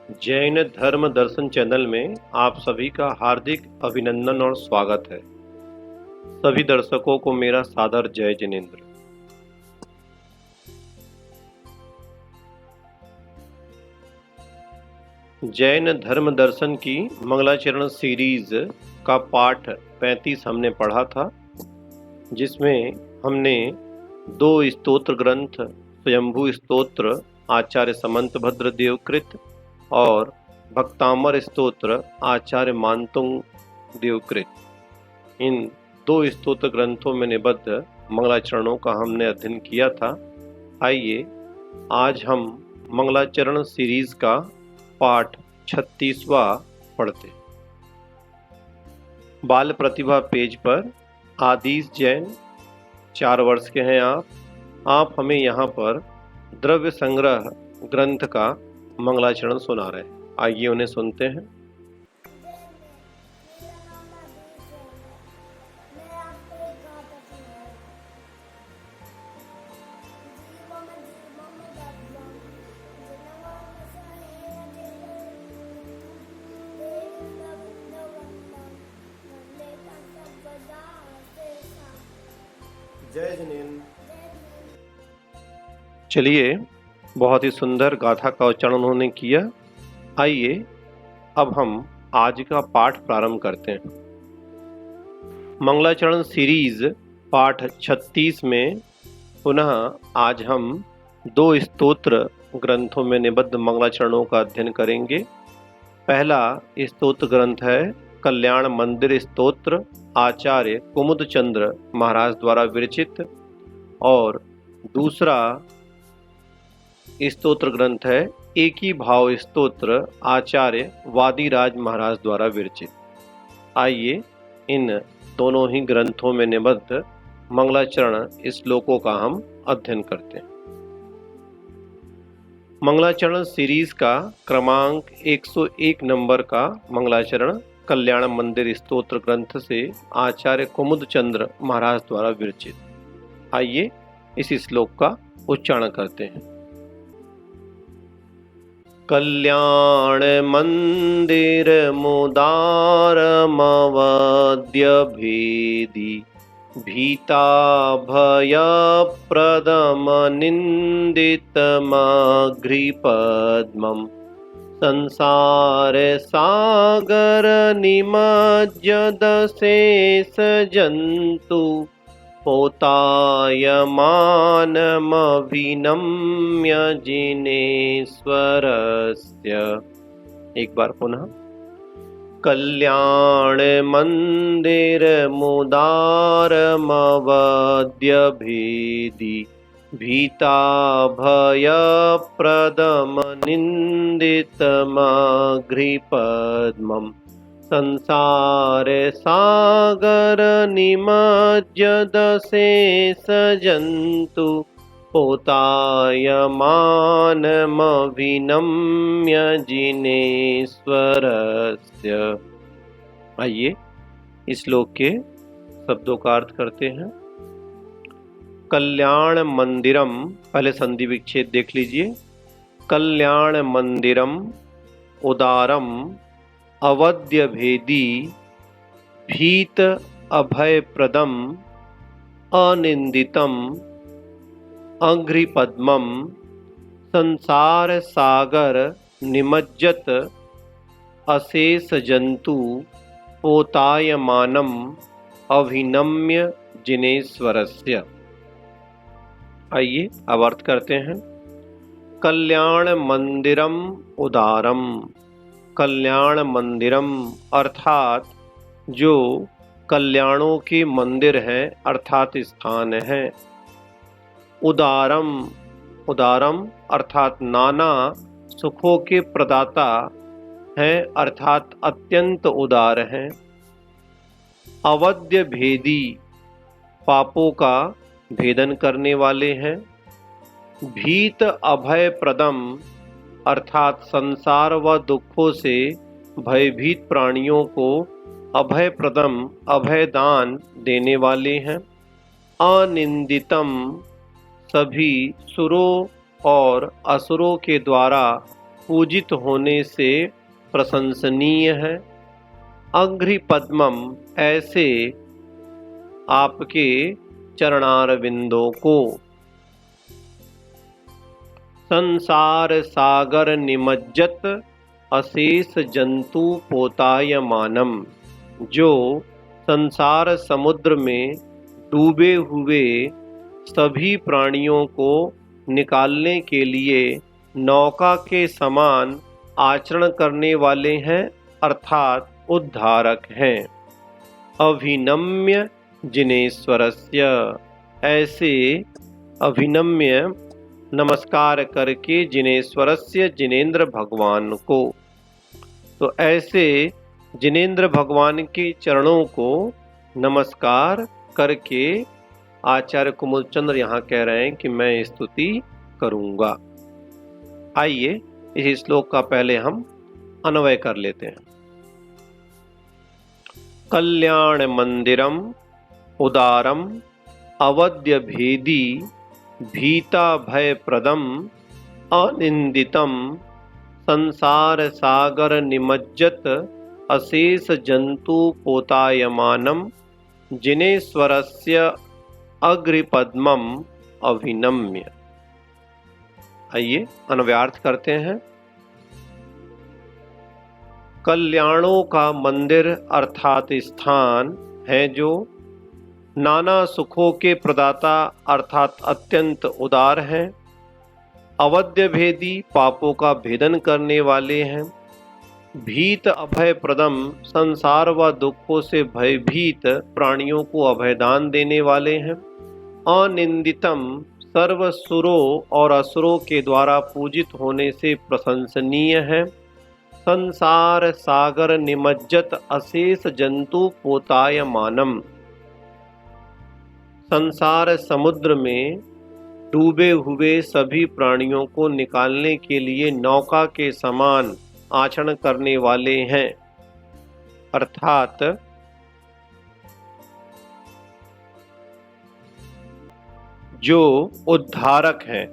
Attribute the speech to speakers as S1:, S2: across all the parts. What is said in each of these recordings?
S1: जैन धर्म दर्शन चैनल में आप सभी का हार्दिक अभिनंदन और स्वागत है। सभी दर्शकों को मेरा सादर जय जिनेन्द्र। जैन धर्म दर्शन की मंगलाचरण सीरीज का पाठ 35 हमने पढ़ा था, जिसमें हमने 2 स्तोत्र ग्रंथ स्वयंभू स्तोत्र आचार्य समंतभद्र देवकृत और भक्तामर स्तोत्र आचार्य मानतुंग देवकृत, इन 2 स्तोत्र ग्रंथों में निबद्ध मंगलाचरणों का हमने अध्ययन किया था। आइए आज हम मंगलाचरण सीरीज का पाठ 36वां पढ़ते। बाल प्रतिभा पेज पर आदिश जैन 4 वर्ष के हैं आप हमें यहाँ पर द्रव्य संग्रह ग्रंथ का मंगलाचरण सुना रहे हैं। आइए उन्हें सुनते हैं। जय जिनेन्द्र। चलिए, बहुत ही सुंदर गाथा का उच्चारण उन्होंने किया। आइए अब हम आज का पाठ प्रारंभ करते हैं। मंगलाचरण सीरीज पाठ 36 में पुनः आज हम 2 स्तोत्र ग्रंथों में निबद्ध मंगलाचरणों का अध्ययन करेंगे। पहला स्तोत्र ग्रंथ है कल्याण मंदिर स्तोत्र आचार्य कुमुदचंद्र महाराज द्वारा विरचित, और दूसरा स्तोत्र ग्रंथ है एकी भाव स्तोत्र आचार्य वादीराज महाराज द्वारा विरचित। आइए इन दोनों ही ग्रंथों में निबद्ध मंगलाचरण श्लोकों का हम अध्ययन करते हैं। मंगलाचरण सीरीज का क्रमांक 101 नंबर का मंगलाचरण कल्याण मंदिर स्तोत्र ग्रंथ से आचार्य कुमुदचंद्र महाराज द्वारा विरचित। आइए इस श्लोक का उच्चारण करते हैं। कल्याण मंदिर मुदारमवद्य भेदी भीता भय प्रदम निंदितमघ्रिपद्मम् संसार सागर निमज्जदशेष जंतु पोतायमानमभिनम्य जिनेश्वरस्य। एक बार पुनः। कल्याण मंदिर मुदारमवद्य भेदी भीता भय प्रदम निंदितमघ्रिपद्मम् संसार सागर निमज्जदशेष जंतु पोतायमानमभिनम्य जिनेश्वरस्य। आइए इस श्लोक के शब्दों का अर्थ करते हैं। कल्याण मंदिरम, पहले संधि विच्छेद देख लीजिए। कल्याण मंदिरम उदारम अवद्य भेदी भीत अभय प्रदम अनिंदितम अघ्रिपद्मम् संसार सागर निमज्जत अशेष जंतु पोतायमानम अभिनम्य जिनेश्वरस्य। आइए अब अर्थ करते हैं। कल्याण मंदिरम उदारम, कल्याण मंदिरम अर्थात जो कल्याणों के मंदिर हैं अर्थात स्थान है। उदारम, उदारम अर्थात नाना सुखों के प्रदाता हैं अर्थात अत्यंत उदार हैं। अवद्य भेदी, पापों का भेदन करने वाले हैं। भीत अभय प्रदम अर्थात संसार व दुखों से भयभीत प्राणियों को अभय प्रदम अभय दान देने वाले हैं। अनिंदितम सभी सुरों और असुरों के द्वारा पूजित होने से प्रशंसनीय है। अग्रि पद्मम ऐसे आपके चरणारविंदों को। संसार सागर निमज्जत अशेष जंतु पोतायमानम, जो संसार समुद्र में डूबे हुए सभी प्राणियों को निकालने के लिए नौका के समान आचरण करने वाले हैं, अर्थात उद्धारक हैं। अभिनम्य जिनेश्वरस्य ऐसे अभिनम्य नमस्कार करके जिनेश्वरस्य जिनेन्द्र भगवान को। तो ऐसे जिनेन्द्र भगवान के चरणों को नमस्कार करके आचार्य कुमुदचंद्र यहाँ कह रहे हैं कि मैं स्तुति करूँगा। आइए इस श्लोक का पहले हम अन्वय कर लेते हैं। कल्याण मंदिरम उदारम अवध्य भेदी भीता भय प्रदम अनिंदितम संसार सागर निमज्जत अशेष जंतु पोतायमानम जिनेश्वरस्य अग्रिपद्मम अभिनम्य। आइए अन्वयार्थ करते हैं। कल्याणों का मंदिर अर्थात स्थान है जो नाना सुखों के प्रदाता अर्थात अत्यंत उदार हैं। अवध्य भेदी पापों का भेदन करने वाले हैं। भीत अभय प्रदम संसार व दुखों से भयभीत प्राणियों को अभयदान देने वाले हैं। अनिंदितम सर्व सुरों और असुरों के द्वारा पूजित होने से प्रशंसनीय है। संसार सागर निमज्जत अशेष जंतु पोतायमानम संसार समुद्र में डूबे हुए सभी प्राणियों को निकालने के लिए नौका के समान आचरण करने वाले हैं, अर्थात जो उद्धारक हैं।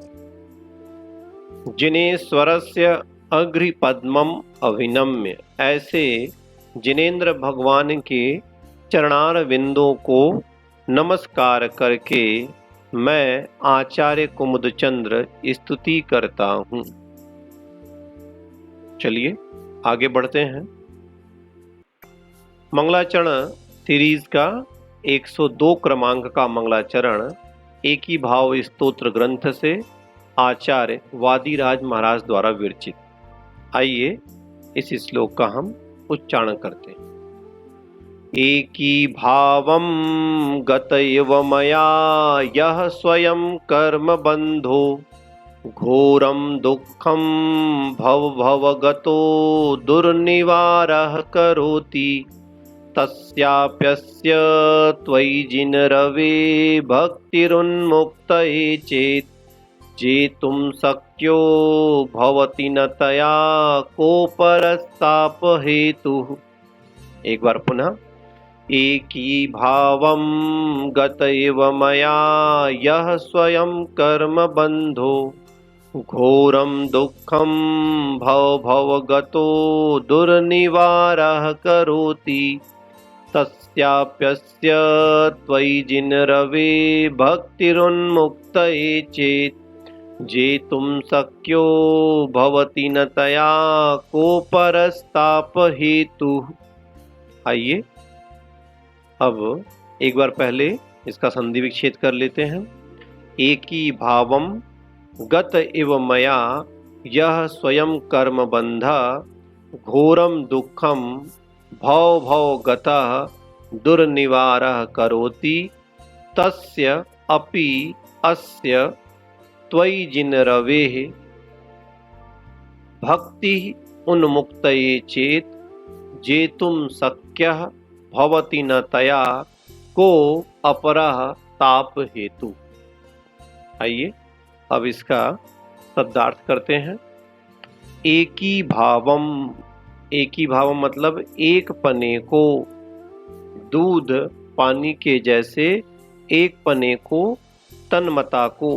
S1: जिनेश्वरस्य अग्रिपद्मम अभिनम्य ऐसे जिनेन्द्र भगवान के चरणारविंदों को नमस्कार करके मैं आचार्य कुमुदचंद्र स्तुति करता हूँ। चलिए आगे बढ़ते हैं। मंगलाचरण सीरीज का 102 क्रमांक का मंगलाचरण एक ही भाव स्तोत्र ग्रंथ से आचार्य वादीराज महाराज द्वारा विरचित। आइए इस श्लोक का हम उच्चारण करते हैं। एकी भावम गतैव मया यः स्वयं कर्म बंधो घोरम दुःखम भवगतो दुर्निवारः करोति तस्याप्यस्य त्वयि जिनरवे भक्तिरुन्मुक्तये चेत् जेतुं शक्यो भवति न तया कोपरस्तापहेतुः। एक बार पुनः। एकी भावं गतैव मया यः स्वयं कर्म बंधो घोरं दुःखं भवगतो दुर्निवारः करोति तस्याप्यस्य त्वयि जिनरवे भक्तिरुन्मुक्तये चेत् जेतुं शक्यो भवति न तया कोपरस्तापहेतुः। आइए अब एक बार पहले इसका संधि विच्छेद कर लेते हैं। एकी भावम गत इव मया यह स्वयं कर्म बंधा घोरम दुःखम भव गतः दुर्निवारः करोति तस्य अपि अस्य त्वयि जिनरवेः भक्ति उन्मुक्तये चेत् जेतुं शक्यः भवति न तया को अपरः ताप हेतु। आइए अब इसका शब्दार्थ करते हैं। एकी भावम, एकी भावम मतलब एक पने को, दूध पानी के जैसे एक पने को, तन्मता को।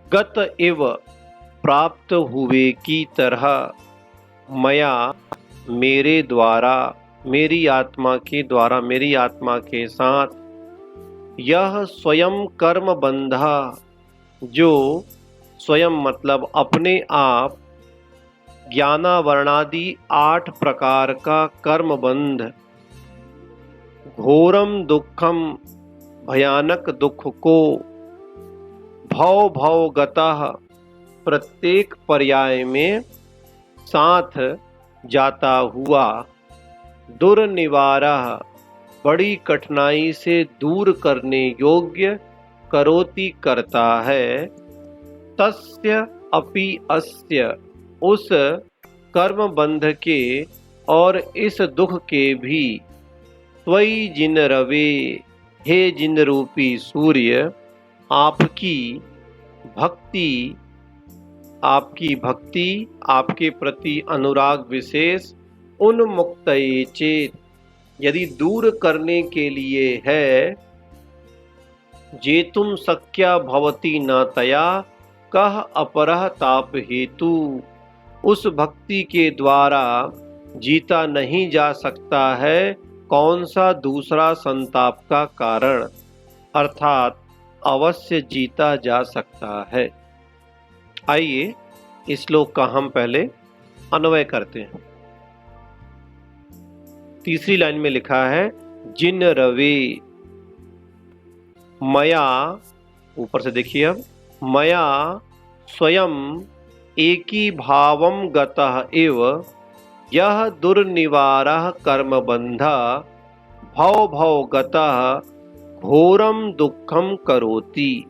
S1: गत इव प्राप्त हुए की तरह मया मेरे द्वारा, मेरी आत्मा के द्वारा, मेरी आत्मा के साथ यह स्वयं कर्म बंधा, जो स्वयं मतलब अपने आप ज्ञानावरणादि 8 प्रकार का कर्म बंध, घोरम दुखम भयानक दुख को, भव भव गतः प्रत्येक पर्याय में साथ जाता हुआ, दुर्निवारः बड़ी कठिनाई से दूर करने योग्य, करोति करता है, तस्य अपि अस्य उस कर्म बंध के और इस दुख के भी, त्वयि जिन रवे हे जिन रूपी सूर्य, आपकी भक्ति, आपकी भक्ति, आपके प्रति अनुराग विशेष, उन्मुक्तये चेत यदि दूर करने के लिए है, जेतुम शक्या भवति न तया कह अपरः ताप हेतु, उस भक्ति के द्वारा जीता नहीं जा सकता है कौन सा दूसरा संताप का कारण, अर्थात अवश्य जीता जा सकता है। आइए इस श्लोक का हम पहले अन्वय करते हैं। तीसरी लाइन में लिखा है जिन रवे, मया, ऊपर से देखिए अब, मया स्वयं एकी भावम गतः एव यह दुर्निवारः कर्म बंधा, भव भव गतः घोरम दुखम करोति।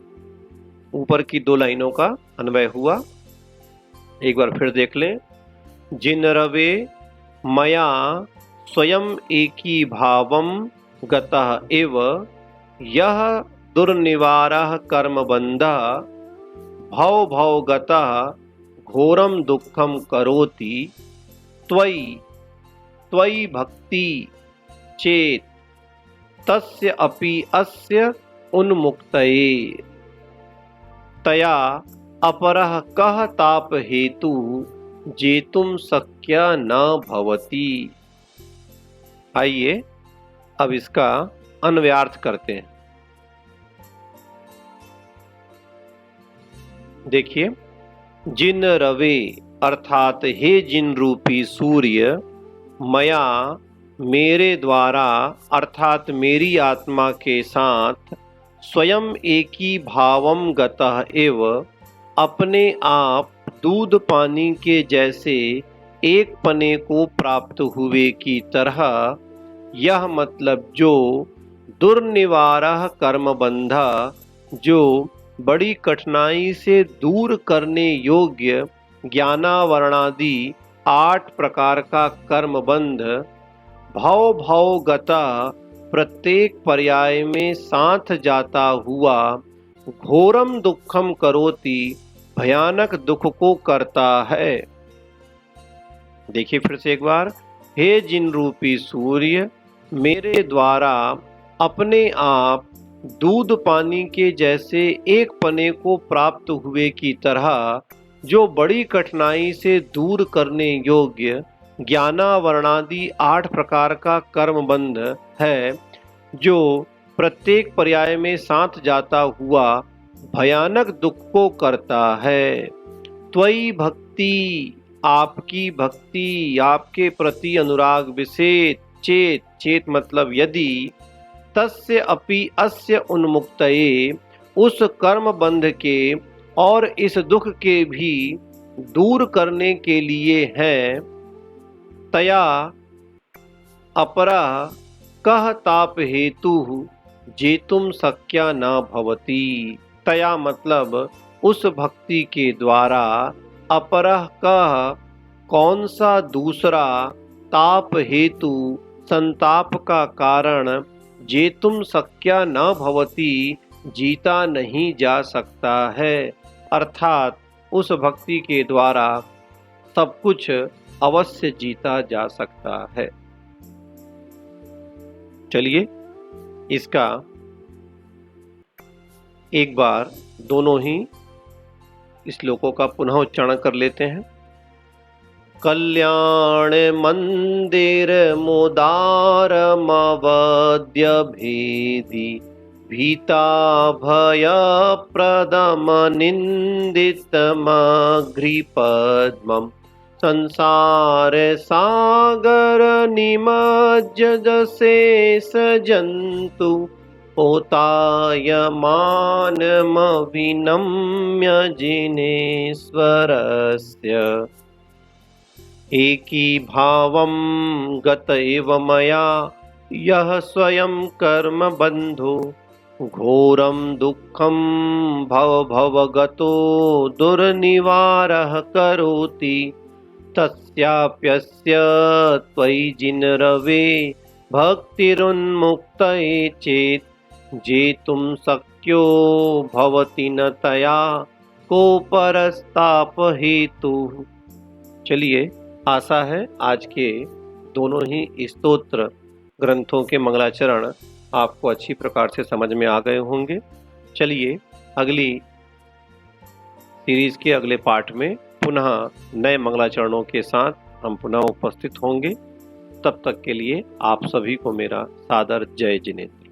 S1: ऊपर की 2 लाइनों का अन्वय हुआ, एक बार फिर देख लें। जिन रवे मया स्वयं एकी भावम गतः एव यह दुर्निवारः कर्म बंधा, भव भव गतः घोरम दुखम करोति, त्वयि त्वयि भक्ति चेत तस्य अपि अस्य उन्मुक्तये, तया अपरः कः ताप हेतु जेतुम शक्या न भवति। आइए अब इसका अन्वयार्थ करते हैं। देखिए, जिन रवे अर्थात हे जिन रूपी सूर्य, मया मेरे द्वारा अर्थात मेरी आत्मा के साथ, स्वयं एकी भावम गतः एव अपने आप दूध पानी के जैसे एक पने को प्राप्त हुए की तरह, यह मतलब जो दुर्निवारः कर्म बंधा, जो बड़ी कठिनाई से दूर करने योग्य ज्ञानावरणादि 8 प्रकार का कर्म बंध, भव भव गता प्रत्येक पर्याय में साथ जाता हुआ, घोरम दुखम करोति भयानक दुख को करता है। देखिए फिर से एक बार, हे जिन रूपी सूर्य, मेरे द्वारा अपने आप दूध पानी के जैसे एक पने को प्राप्त हुए की तरह, जो बड़ी कठिनाई से दूर करने योग्य ज्ञानावरणादि 8 प्रकार का कर्म बंध है, जो प्रत्येक पर्याय में साथ जाता हुआ भयानक दुख को करता है। त्वयि भक्ति, आपकी भक्ति, आपके प्रति अनुराग विशेष, चेत, चेत मतलब यदि, तस्य अपि अस्य उन्मुक्तये उस कर्म बंध के और इस दुख के भी दूर करने के लिए हैं, तया अपरा कह ताप हेतु जेतुम शक्या न भवति। तया मतलब उस भक्ति के द्वारा, अपरः कह कौन सा दूसरा, ताप हेतु संताप का कारण, जेतुम शक्या न भवति जीता नहीं जा सकता है, अर्थात उस भक्ति के द्वारा सब कुछ अवश्य जीता जा सकता है। चलिए इसका एक बार दोनों ही श्लोकों का पुनः उच्चारण कर लेते हैं। कल्याण मंदिर मुदारमवद्य भेदी भीता भय प्रदम निंदितमग्रिपद्मम् संसार सागर निमज्जद शेष जंतु पोतायमानमविनम्य जिनेश्वरस्य एकीभावं गत एव मया यः स्वयं कर्म बन्धो घोरं दुःखं भवगतो दुर्निवारः करोति तस्याप्यस्य त्वयि जिनरवे भक्तिरुन्मुक्तये चेत् जेतुं शक्यो भवति न तया को परस्तापहेतुः। चलिए, आशा है आज के दोनों ही स्तोत्र ग्रंथों के मंगलाचरण आपको अच्छी प्रकार से समझ में आ गए होंगे। चलिए, अगली सीरीज के अगले पार्ट में पुनः नए मंगलाचरणों के साथ हम पुनः उपस्थित होंगे। तब तक के लिए आप सभी को मेरा सादर जय जिनेंद्र।